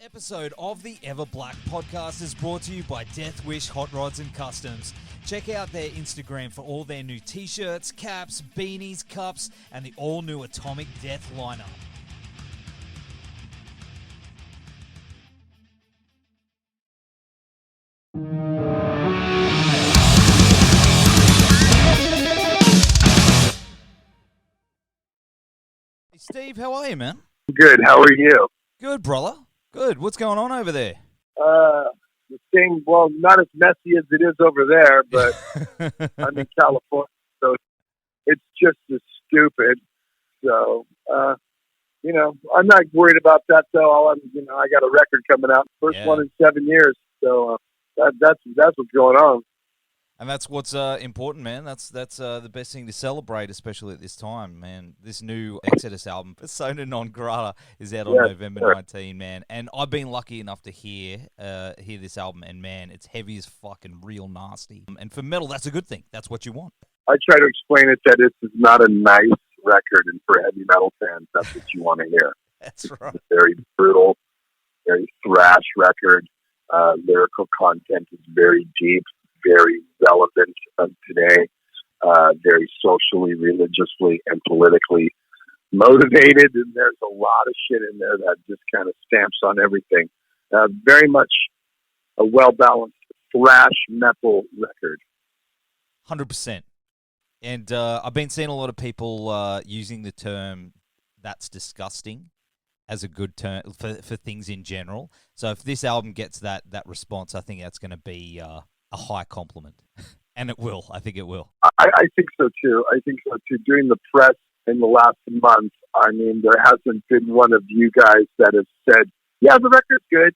Episode of the Everblack Podcast is brought to you by Deathwish, Hotrods and Kustoms. Check out their Instagram for all their new t-shirts, caps, beanies, cups, and the all-new Atomic Death lineup. Hey Steve, how are you, man? Good. How are you? Good, brother. Good. What's going on over there? The thing, well, not as messy as it is over there, but I'm in California, so it's just as stupid. So, I'm not worried about that, though. I got a record coming out, first one in 7 years, so that's what's going on. And that's what's important, man. That's the best thing to celebrate, especially at this time, man. This new Exodus album, Persona Non Grata, is out on November 19, man. And I've been lucky enough to hear this album, and man, it's heavy as fucking real nasty. And for metal, that's a good thing. That's what you want. I try to explain it that this is not a nice record, and for heavy metal fans, that's what you want to hear. That's right. It's a very brutal, very thrash record. Lyrical content is very deep, very relevant of today, very socially, religiously, and politically motivated, and there's a lot of shit in there that just kind of stamps on everything. Very much a well-balanced thrash metal record. 100%. And I've been seeing a lot of people using the term "that's disgusting" as a good term for things in general. So if this album gets that response, I think that's going to be a high compliment. And it will. I think it will. I think so, too. During the press in the last month, I mean, there hasn't been one of you guys that has said, yeah, the record's good.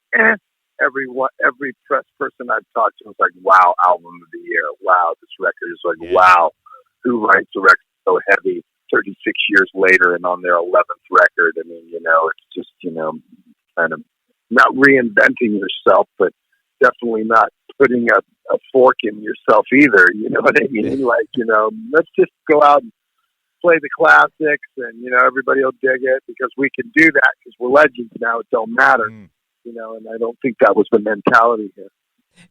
Every press person I've talked to was like, wow, album of the year. Wow, this record is like, wow, who writes a record so heavy 36 years later and on their 11th record? I mean, it's just, kind of not reinventing yourself, but definitely not putting a fork in yourself either. You know what I mean? Like, let's just go out and play the classics and, everybody will dig it because we can do that because we're legends now. It don't matter, and I don't think that was the mentality here.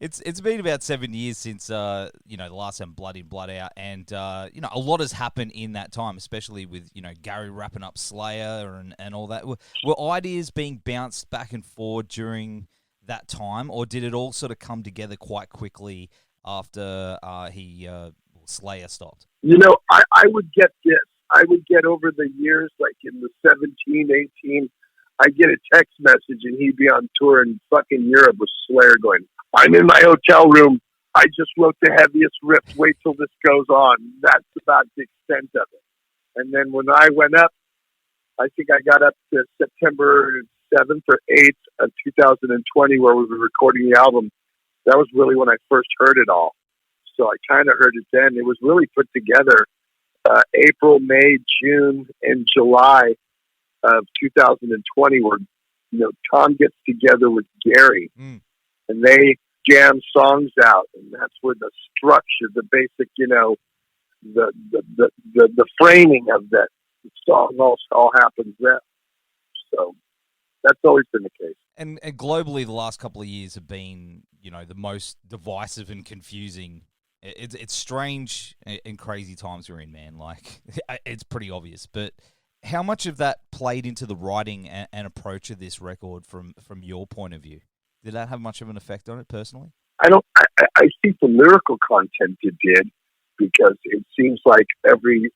It's been about 7 years since, the last time Blood In, Blood Out. And, a lot has happened in that time, especially with, Gary wrapping up Slayer and all that. Were ideas being bounced back and forth during that time, or did it all sort of come together quite quickly after Slayer stopped? I would get this. I would get over the years, like in the 17, 18, I'd get a text message and he'd be on tour in fucking Europe with Slayer going, I'm in my hotel room. I just wrote the heaviest riff. Wait till this goes on. That's about the extent of it. And then when I went up, I think I got up to September 7th or 8th of 2020 where we were recording the album. That was really when I first heard it all. So I kind of heard it then. It was really put together April, May, June, and July of 2020 where, Tom gets together with Gary and they jam songs out. And that's where the structure, the basic, the framing of that song all happens there. So that's always been the case. And globally, the last couple of years have been, the most divisive and confusing. It's strange and crazy times we're in, man. Like, it's pretty obvious. But how much of that played into the writing and approach of this record from your point of view? Did that have much of an effect on it personally? I think the lyrical content it did, because it seems like every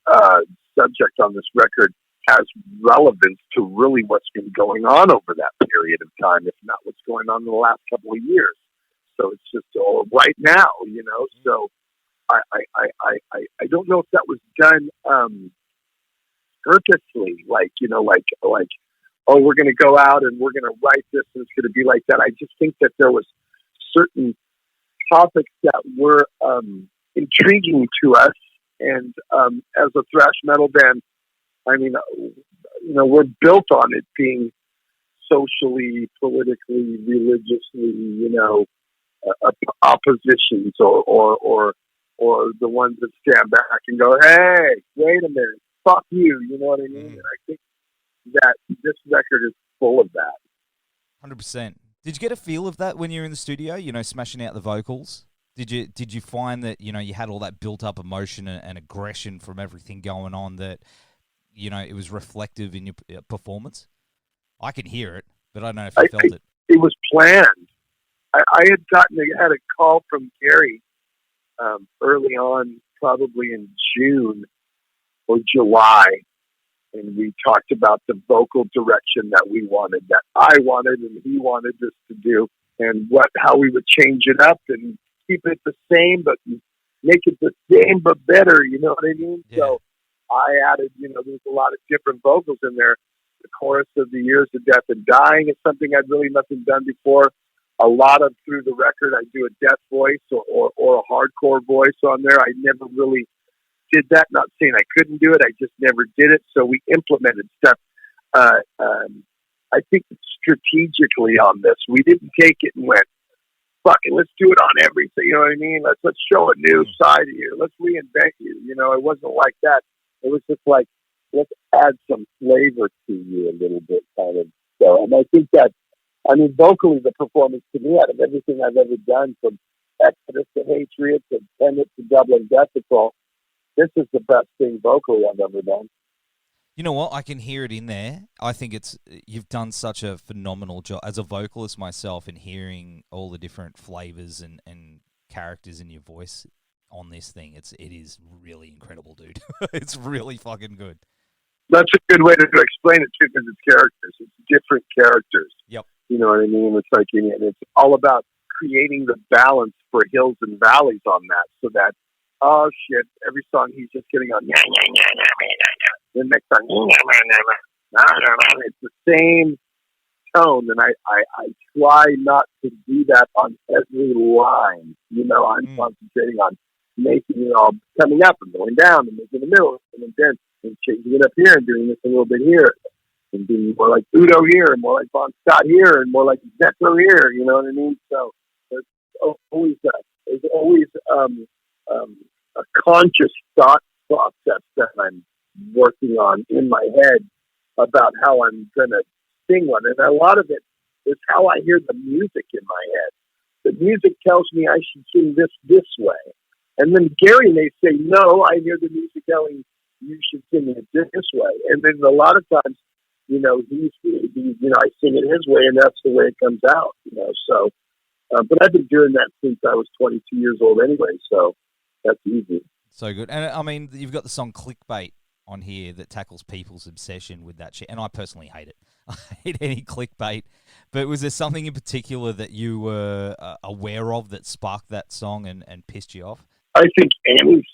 subject on this record has relevance to really what's been going on over that period of time, if not what's going on in the last couple of years. So it's just all right now, So I don't know if that was done purposely, like oh, we're going to go out and we're going to write this and it's going to be like that. I just think that there was certain topics that were intriguing to us, and as a thrash metal band, I mean, we're built on it being socially, politically, religiously, oppositions or the ones that stand back and go, hey, wait a minute, fuck you, you know what I mean? And I think that this record is full of that. 100%. Did you get a feel of that when you were in the studio, smashing out the vocals? Did you find that, you had all that built up emotion and aggression from everything going on that, it was reflective in your performance? I can hear it, but I don't know if you felt it. It was planned. I had a call from Gary early on, probably in June or July, and we talked about the vocal direction that we wanted, that I wanted and he wanted us to do, and how we would change it up and keep it the same, but make it the same but better. You know what I mean? Yeah. So I added, there's a lot of different vocals in there. The chorus of the Years of Death and Dying is something I'd really nothing done before. A lot of through the record, I do a death voice or a hardcore voice on there. I never really did that. Not saying I couldn't do it. I just never did it. So we implemented stuff. I think strategically on this, we didn't take it and went, fuck it, let's do it on everything. You know what I mean? Let's show a new side of you. Let's reinvent you. It wasn't like that. It was just like, let's add some flavor to you a little bit, kind of. So, and I think that, vocally, the performance to me out of everything I've ever done, from Exodus to Hatred to Tenet to Dublin Death Patrol, this is the best thing vocally I've ever done. You know what? I can hear it in there. I think you've done such a phenomenal job as a vocalist myself in hearing all the different flavors and characters in your voice on this thing. It is really incredible, dude. It's really fucking good. That's a good way to explain it, too, because it's characters. It's different characters. Yep. You know what I mean? It's like, and it's all about creating the balance for hills and valleys on that, so that, oh shit, every song he's just getting on, the next song, it's the same tone, and I try not to do that on every line. I'm concentrating on making it all coming up and going down and making the middle and then and changing it up here and doing this a little bit here and being more like Udo here and more like Bon Scott here and more like Zetro here. You know what I mean? So there's always a conscious thought process that I'm working on in my head about how I'm going to sing one. And a lot of it is how I hear the music in my head. The music tells me I should sing this way. And then Gary may say, no, I hear the music telling you should sing it this way. And then a lot of times, he's I sing it his way, and that's the way it comes out, So, but I've been doing that since I was 22 years old anyway, so that's easy. So good. And, you've got the song Clickbait on here that tackles people's obsession with that shit, and I personally hate it. I hate any clickbait. But was there something in particular that you were aware of that sparked that song and pissed you off? I think anything,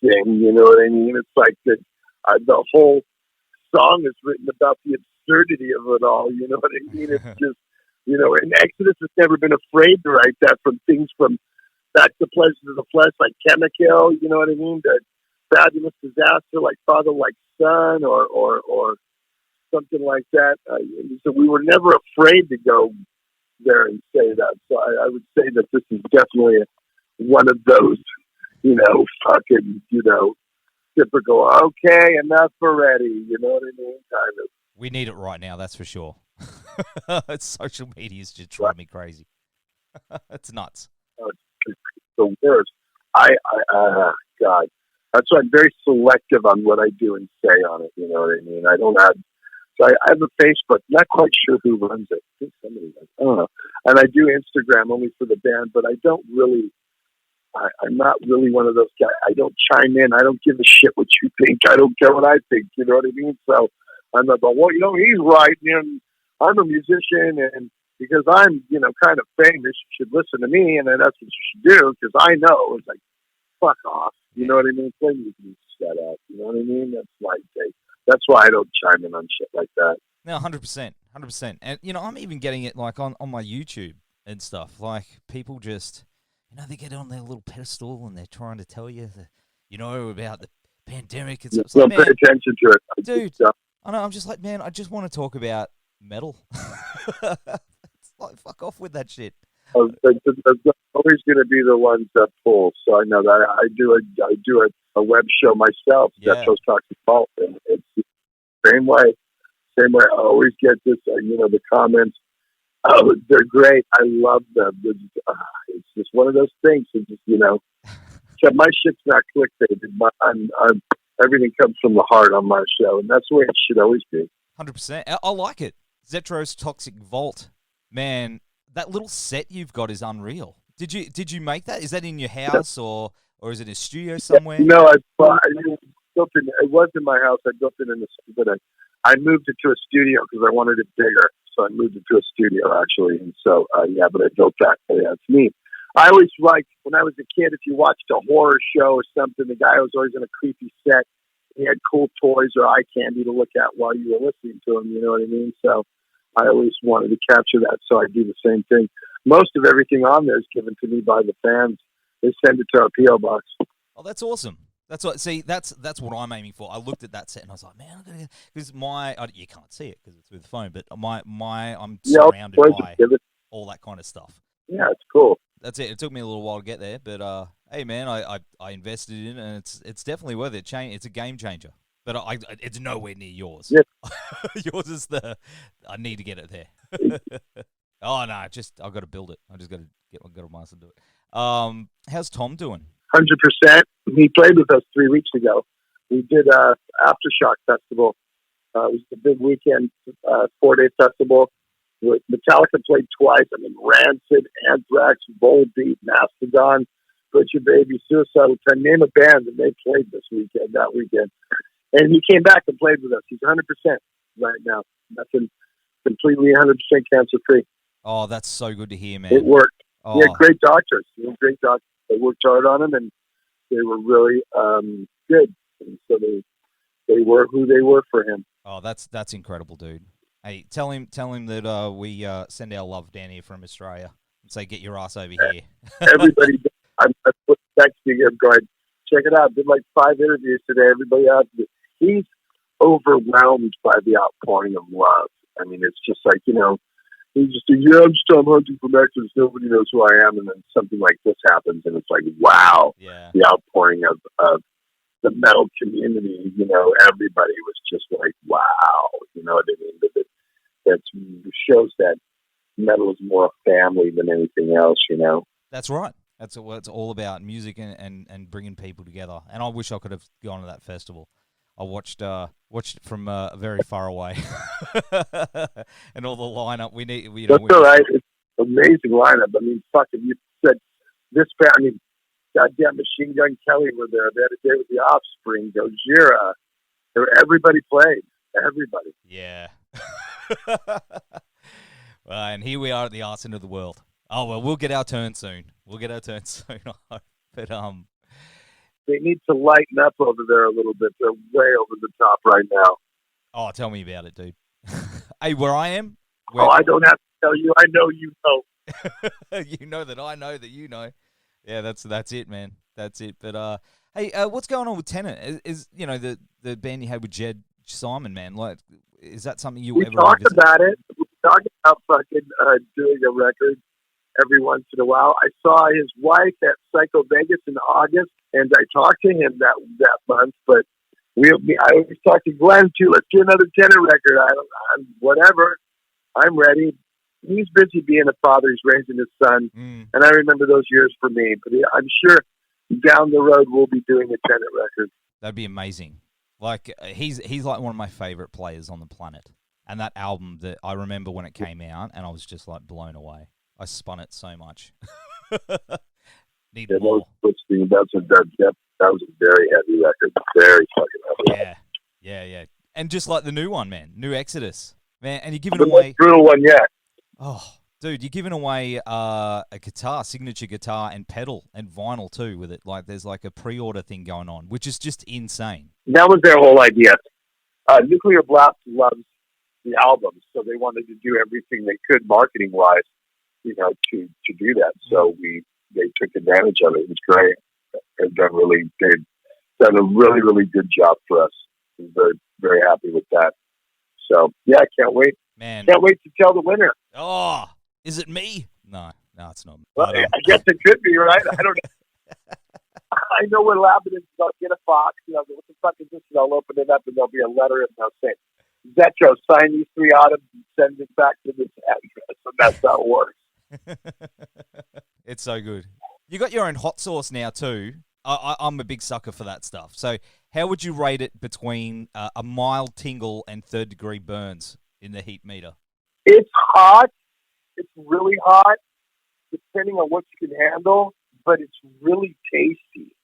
you know what I mean? It's like that. The whole song is written about the absurdity of it all. You know what I mean? It's just, and Exodus has never been afraid to write that, from things from Back to Pleasure to the Flesh, like Chemical, you know what I mean? The Fabulous Disaster, like Father Like Son, or something like that. So we were never afraid to go there and say that. So I would say that this is definitely one of those, typical, okay, enough already, you know what I mean? Kind of. We need it right now, that's for sure. Social media is just driving me crazy. It's nuts. It's the worst. God. That's why I'm very selective on what I do and say on it, you know what I mean? I have a Facebook, not quite sure who runs it. I think somebody does. I don't know. And I do Instagram only for the band, but I don't really, I'm not really one of those guys. I don't chime in. I don't give a shit what you think. I don't care what I think. You know what I mean? So I'm not going, well, he's right. And I'm a musician, and because I'm, kind of famous, you should listen to me, and then that's what you should do, because I know. It's like, fuck off. You know what I mean? Play music, shut up. You know what I mean? That's why I don't chime in on shit like that. No, 100%. 100%. And, I'm even getting it, like, on my YouTube and stuff. Like, people just... they get on their little pedestal and they're trying to tell you, about the pandemic and stuff. Don't pay attention to it. Dude, I know, I'm just like, man, I just want to talk about metal. It's like, fuck off with that shit. There's always going to be the ones that pull. So I know that I do a web show myself. Zetros Talks About, and it's the same way. I always get this, the comments. Oh, they're great. I love them. It's just one of those things. It's just, except my shit's not clickbait. Everything comes from the heart on my show, and that's the way it should always be. 100%. I like it. Zetros Toxic Vault. Man, that little set you've got is unreal. Did you make that? Is that in your house or is it a studio somewhere? No, I built it. It was in my house. I built it in the, but I moved it to a studio because I wanted it bigger. So I moved it to a studio actually, and so but I built that. Yeah, it's neat. I always liked when I was a kid. If you watched a horror show or something, the guy was always in a creepy set. He had cool toys or eye candy to look at while you were listening to him. You know what I mean? So I always wanted to capture that. So I do the same thing. Most of everything on there is given to me by the fans. They send it to our PO box. Oh, that's awesome. That's what. See, that's what I'm aiming for. I looked at that set and I was like, man, because you can't see it because it's with the phone, but I'm surrounded by all that kind of stuff. Yeah, it's cool. That's it. It took me a little while to get there, but hey, man, I invested in it, and it's definitely worth it. It's a game changer, but it's nowhere near yours. Yeah. Yours is I need to get it there. Oh no, I've got to build it. I just got to master do it. How's Tom doing? 100%. He played with us 3 weeks ago. We did Aftershock Festival. It was a big weekend, 4-day festival. Metallica played twice. I mean, Rancid, Anthrax, Volbeat, Mastodon, Butcher Baby, Suicidal Ten, name a band, and they played that weekend. And he came back and played with us. He's 100% right now. Nothing, completely 100% cancer free. Oh, that's so good to hear, man. It worked. Oh. He had great doctors. They worked hard on him, and they were really good. And so they were who they were for him. Oh, that's incredible, dude. Hey, tell him that we send our love down here from Australia and say, get your ass over here. Everybody, I'm texting him going, check it out. Did like 5 interviews today. Everybody out. He's overwhelmed by the outpouring of love. I mean, it's just like, he's just, I'm just Tom hunting for Exodus. Nobody knows who I am. And then something like this happens, and it's like, wow, the outpouring of the metal community, everybody was just like, wow, you know what I mean? That shows that metal is more a family than anything else, That's right. That's what it's all about, music and bringing people together. And I wish I could have gone to that festival. I watched it from very far away, and all the lineup. That's all right. It's an amazing lineup. I mean, fuck, if you said this band, I mean, goddamn Machine Gun Kelly were there. They had a day with the Offspring, Gojira. Everybody played. Everybody. Yeah. Well, and here we are at the arse end of the world. Oh well, we'll get our turn soon. But they need to lighten up over there a little bit. They're way over the top right now. Oh, tell me about it, dude. Hey, where I am? I don't have to tell you. I know you know. You know that I know that you know. Yeah, that's it, man. That's it. But hey, what's going on with Tenet? Is the band you had with Jed Simon, man? Like, is that something you ever talk revisit? about it? We talk about fucking doing a record every once in a while. I saw his wife at Psycho Vegas in August, and I talked to him that month. But I always talk to Glenn too. Let's do another Tenet record. I'm whatever. I'm ready. He's busy being a father. He's raising his son, and I remember those years for me. But I'm sure down the road we'll be doing a Tenet record. That'd be amazing. Like he's like one of my favorite players on the planet. And that album, that I remember when it came out, and I was just like blown away. I spun it so much. Need more. That was a very heavy record. Very fucking heavy. Yeah. And just like the new one, man. New Exodus. Man, and you're giving away... The brutal one yet. Oh, dude, you're giving away a guitar, signature guitar, and pedal, and vinyl too with it. Like, there's like a pre-order thing going on, which is just insane. That was their whole idea. Nuclear Blast loves the album, so they wanted to do everything they could marketing-wise, to do that. So they took advantage of it. It was great. They've done a really, really good job for us. I'm very, very happy with that. So, yeah, I can't wait. Man. Can't wait to tell the winner. Oh, is it me? No, it's not me. Well, I guess it could be, right? I don't know. I know what'll happen is I'll get a box. What the fuck is this? And I'll open it up, and there'll be a letter, and they'll say, Zetro, sign these 3 items and send it back to this address, and that's how it works. It's so good. You got your own hot sauce now too. I'm a big sucker for that stuff. So how would you rate it between a mild tingle and 3rd-degree burns in the heat meter? It's hot. It's really hot, depending on what you can handle, but it's really tasty.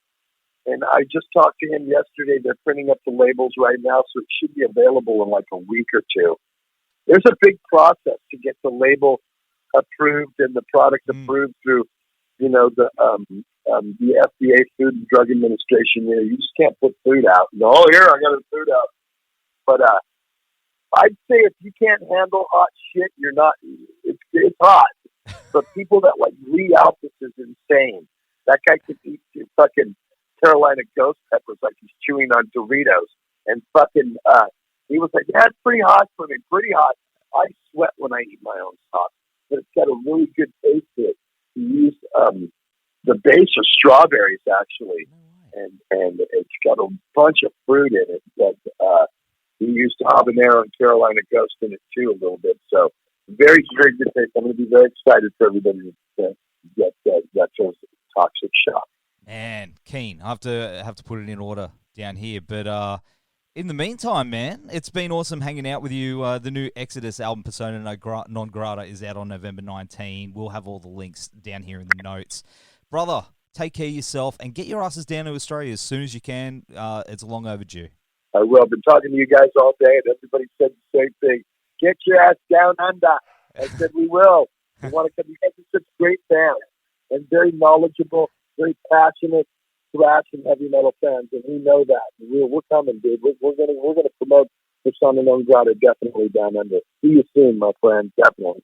And I just talked to him yesterday. They're printing up the labels right now, so it should be available in like a week or 2. There's a big process to get the label approved and the product approved through, the FDA, Food and Drug Administration. You just can't put food out. No, here, I got the food out. But I'd say if you can't handle hot shit, you're not. It's hot. But people that like Lee Alpus is insane. That guy could eat fucking Carolina ghost peppers like he's chewing on Doritos. And fucking, he was like, yeah, it's pretty hot for me, pretty hot. I sweat when I eat my own sauce, but it's got a really good taste to it. He used the base of strawberries, actually, and it's got a bunch of fruit in it. But he used habanero and Carolina ghost in it, too, a little bit. So very, very good taste. I'm going to be very excited for everybody to get that toxic shock. Man, keen. I have to put it in order down here. But in the meantime, man, it's been awesome hanging out with you. The new Exodus album, Persona Non Grata, is out on November 19. We'll have all the links down here in the notes. Brother, take care of yourself and get your asses down to Australia as soon as you can. It's long overdue. I will. I've been talking to you guys all day, and everybody said the same thing. Get your ass down under. I said we will. We want to come. You guys are such great fans and very knowledgeable, very passionate thrash and heavy metal fans, and we know that. We're coming, dude. We're gonna promote Persona Non Grata definitely down under. See you soon, my friend. Definitely.